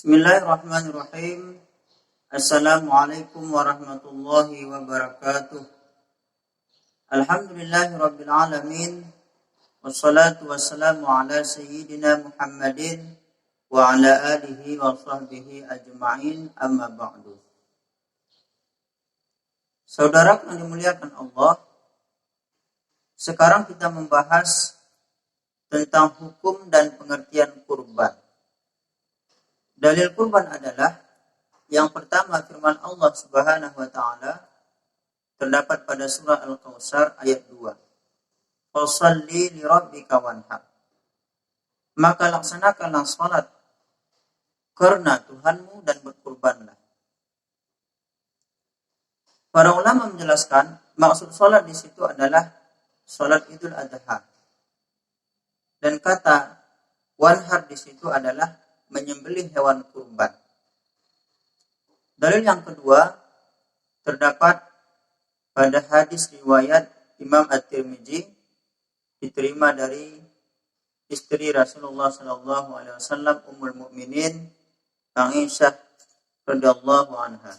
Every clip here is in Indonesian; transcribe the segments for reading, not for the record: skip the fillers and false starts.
Bismillahirrahmanirrahim. Assalamualaikum warahmatullahi wabarakatuh. Alhamdulillahirabbil alamin. Wassalatu wassalamu ala sayyidina Muhammadin wa ala alihi wa sahbihi ajma'in, amma ba'du. Saudara yang dimuliakan Allah, sekarang kita membahas tentang hukum dan pengertian kurban. Dalil kurban adalah yang pertama firman Allah Subhanahu wa taala terdapat pada surah Al-Kautsar ayat 2. Fashalli li rabbika wanhar. Maka laksanakanlah salat karena Tuhanmu dan berkurbanlah. Para ulama menjelaskan maksud salat di situ adalah salat Idul Adha. Dan kata wanhar di situ adalah menyembelih hewan kurban. Dalil yang kedua terdapat pada hadis riwayat Imam At-Tirmidzi, diterima dari istri Rasulullah sallallahu alaihi wasallam Ummul Mukminin Aisyah radhiyallahu anha.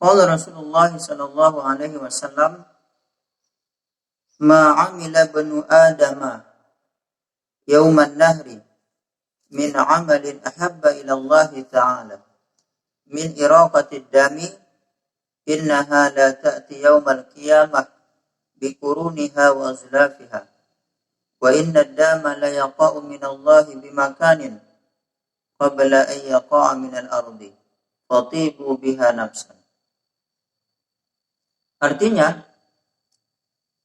Qala Rasulullah sallallahu alaihi wasallam, "Ma 'amila banu Adama yauman nahri min amalin ahabba ila Allah ta'ala min iraqatid dami innaha la ta'ti yaumal qiyamah bi quruniha wa azlafiha wa inna ad-dama la yaqa'u min Allah bi makanin qabla an yaqa'a min al-ardi fatibu biha nafsan." Artinya,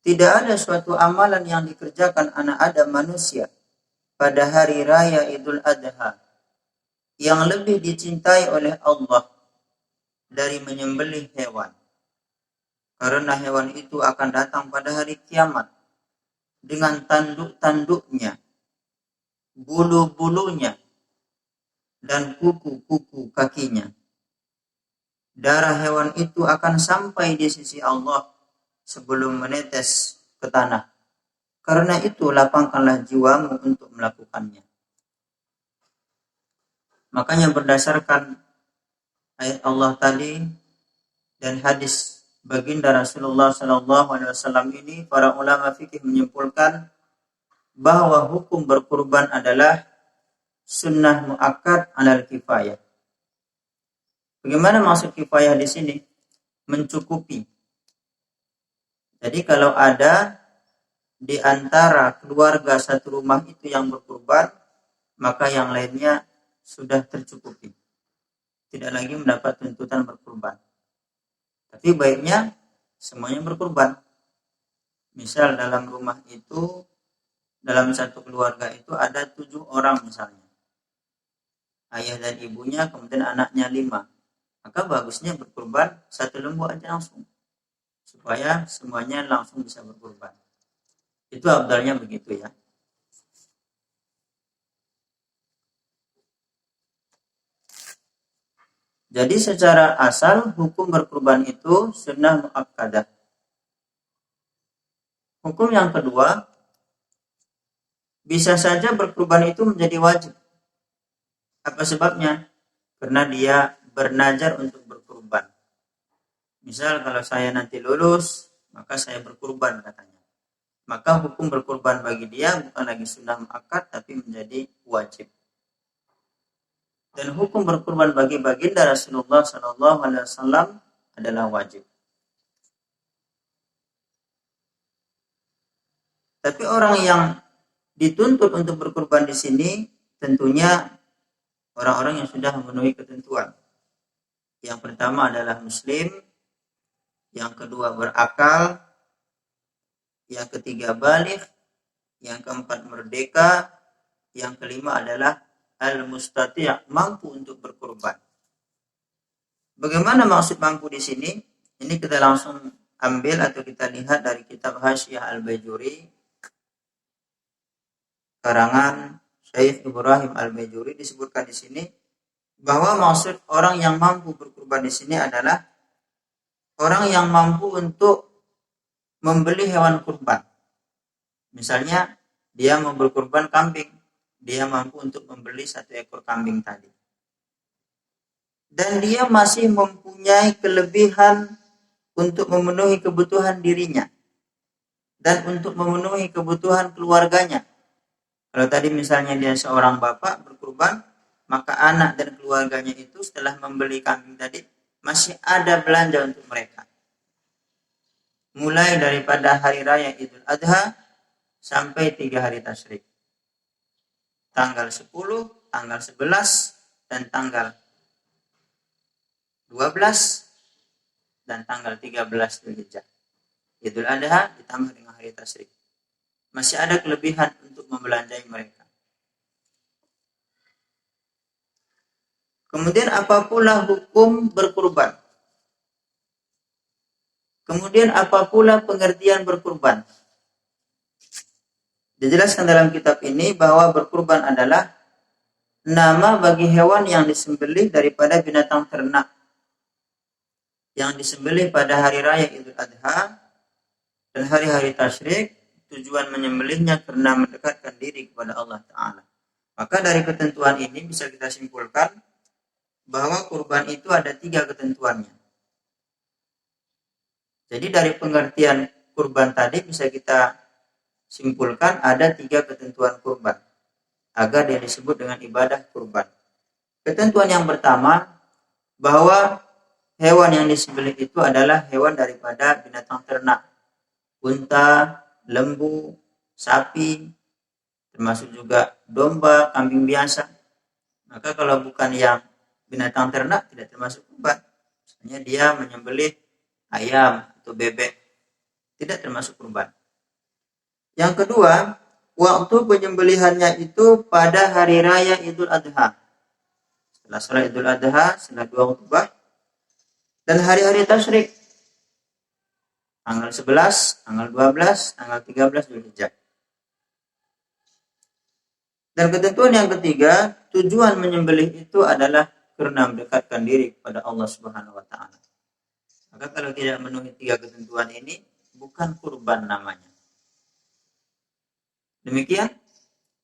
tidak ada suatu amalan yang dikerjakan anak Adam manusia pada hari raya Idul Adha yang lebih dicintai oleh Allah dari menyembelih hewan. Karena hewan itu akan datang pada hari kiamat dengan tanduk-tanduknya, bulu-bulunya, dan kuku-kuku kakinya. Darah hewan itu akan sampai di sisi Allah sebelum menetes ke tanah. Karena itu lapangkanlah jiwamu untuk melakukannya. Makanya berdasarkan ayat Allah tadi dan hadis baginda Rasulullah sallallahu alaihi wasallam ini, para ulama fikih menyimpulkan bahwa hukum berkurban adalah sunnah muakkad 'alal kifayah. Bagaimana maksud kifayah di sini? Mencukupi. Jadi kalau ada di antara keluarga satu rumah itu yang berkurban, maka yang lainnya sudah tercukupi. Tidak lagi mendapat tuntutan berkurban. Tapi baiknya semuanya berkurban. Misal dalam rumah itu, dalam satu keluarga itu ada 7 orang misalnya. Ayah dan ibunya, kemudian anaknya 5. Maka bagusnya berkurban 1 lembu aja langsung. Supaya semuanya langsung bisa berkurban. Itu abdalnya begitu ya. Jadi secara asal hukum berkurban itu sunnah muakkadah. Hukum yang kedua, bisa saja berkurban itu menjadi wajib. Apa sebabnya? Karena dia bernazar untuk berkurban. Misal kalau saya nanti lulus, maka saya berkurban katanya. Maka hukum berkurban bagi dia bukan lagi sunnah muakkad tapi menjadi wajib. Dan hukum berkurban bagi baginda Rasulullah sallallahu alaihi wasallam adalah wajib. Tapi orang yang dituntut untuk berkurban di sini tentunya orang-orang yang sudah memenuhi ketentuan. Yang pertama adalah muslim, yang kedua berakal, yang ketiga baligh, yang keempat merdeka, yang kelima adalah al-mustati', mampu untuk berkurban. Bagaimana maksud mampu di sini? Ini kita langsung ambil atau kita lihat dari kitab Hasyiah Al-Bajuri karangan Syekh Ibrahim Al-Bajuri, disebutkan di sini bahwa maksud orang yang mampu berkurban di sini adalah orang yang mampu untuk membeli hewan kurban. Misalnya dia mau berkurban kambing, dia mampu untuk membeli 1 ekor kambing tadi. Dan dia masih mempunyai kelebihan untuk memenuhi kebutuhan dirinya dan untuk memenuhi kebutuhan keluarganya. Kalau tadi misalnya dia seorang bapak berkurban, maka anak dan keluarganya itu setelah membeli kambing tadi masih ada belanja untuk mereka. Mulai daripada hari raya Idul Adha sampai 3 hari tasyrik. Tanggal 10, tanggal 11, dan tanggal 12, dan tanggal 13 Dzulhijjah. Idul Adha ditambah dengan hari tasyrik. Masih ada kelebihan untuk membelanjai mereka. Kemudian apa pula hukum berkurban? Kemudian apa pula pengertian berkurban? Dijelaskan dalam kitab ini bahwa berkurban adalah nama bagi hewan yang disembelih daripada binatang ternak yang disembelih pada hari raya Idul Adha dan hari-hari tasyrik. Tujuan menyembelihnya karena mendekatkan diri kepada Allah Ta'ala. Maka dari ketentuan ini bisa kita simpulkan bahwa kurban itu ada 3 ketentuannya. Jadi dari pengertian kurban tadi bisa kita simpulkan ada 3 ketentuan kurban agar dia disebut dengan ibadah kurban. Ketentuan yang pertama, bahwa hewan yang disembelih itu adalah hewan daripada binatang ternak, unta, lembu, sapi, termasuk juga domba, kambing biasa. Maka kalau bukan yang binatang ternak tidak termasuk kurban. Misalnya dia menyembelih ayam atau bebek, tidak termasuk kurban. Yang kedua, waktu penyembelihannya itu pada hari raya Idul Adha. Setelah salat Idul Adha, setelah 2 khutbah, dan hari-hari tasyrik. Tanggal 11, tanggal 12, tanggal 13 Dzulhijjah. Dan ketentuan yang ketiga, tujuan menyembelih itu adalah karena mendekatkan diri kepada Allah Subhanahu wa taala. Maka kalau tidak memenuhi 3 ketentuan ini, bukan kurban namanya. Demikian,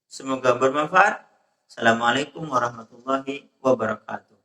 semoga bermanfaat. Assalamualaikum warahmatullahi wabarakatuh.